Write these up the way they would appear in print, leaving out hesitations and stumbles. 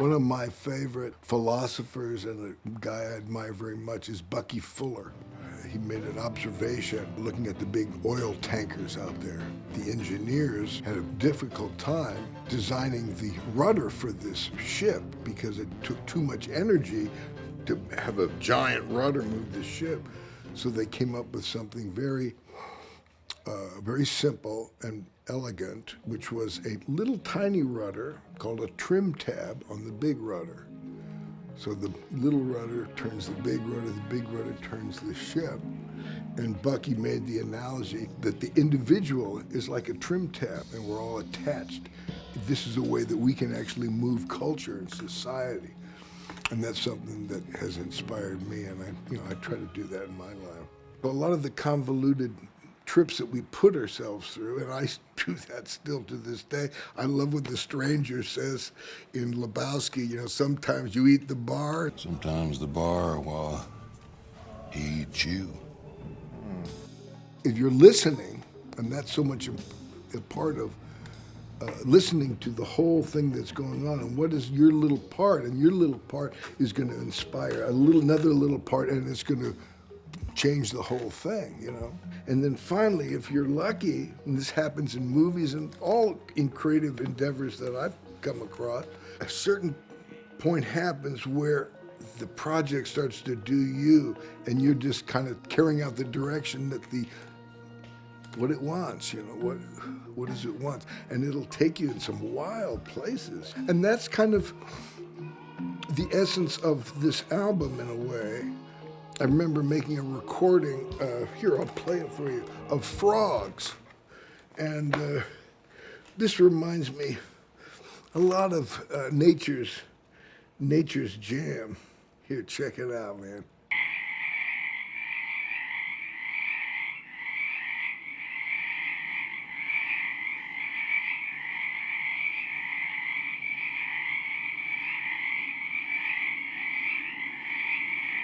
One of my favorite philosophers and a guy I admire very much is Bucky Fuller. He made an observation looking at the big oil tankers out there. The engineers had a difficult time designing the rudder for this ship because it took too much energy to have a giant rudder move the ship. So they came up with something very simple and elegant, which was a little tiny rudder called a trim tab on the big rudder. So the little rudder turns the big rudder turns the ship. And Bucky made the analogy that the individual is like a trim tab and we're all attached. This is a way that we can actually move culture and society. And that's something that has inspired me, and I try to do that in my life. A lot of the convoluted trips that we put ourselves through, and I do that still to this day. I love what the stranger says in Lebowski, sometimes you eat the bar. Sometimes the bar, well, he eats you. If you're listening, and that's so much a part of listening to the whole thing that's going on, and what is your little part, and your little part is going to inspire another little part, and it's going to change the whole thing, And then finally, if you're lucky, and this happens in movies and all in creative endeavors that I've come across, a certain point happens where the project starts to do you, and you're just kind of carrying out the direction that what it wants, what does it want? And it'll take you in some wild places. And that's kind of the essence of this album in a way. I remember making a recording, here, I'll play it for you, of frogs. And this reminds me a lot of nature's jam. Here, check it out, man.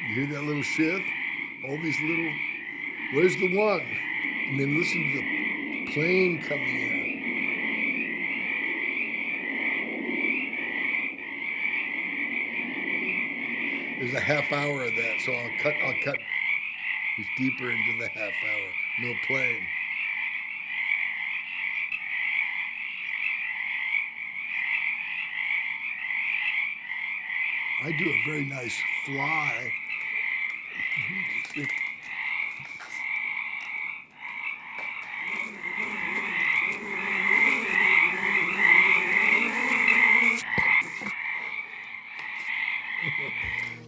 You hear that little shift? All these little, where's the one? And then listen to the plane coming in. There's a half hour of that, so I'll cut it's deeper into the half hour. No plane. I do a very nice fly.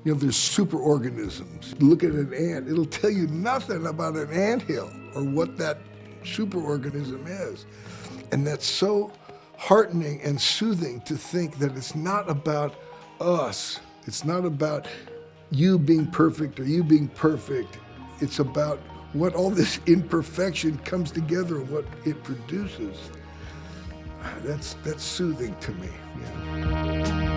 There's superorganisms. Look at an ant. It'll tell you nothing about an anthill or what that superorganism is. And that's so heartening and soothing to think that it's not about us. It's not about you being perfect or you being perfect. It's about what all this imperfection comes together and what it produces. That's soothing to me. Yeah.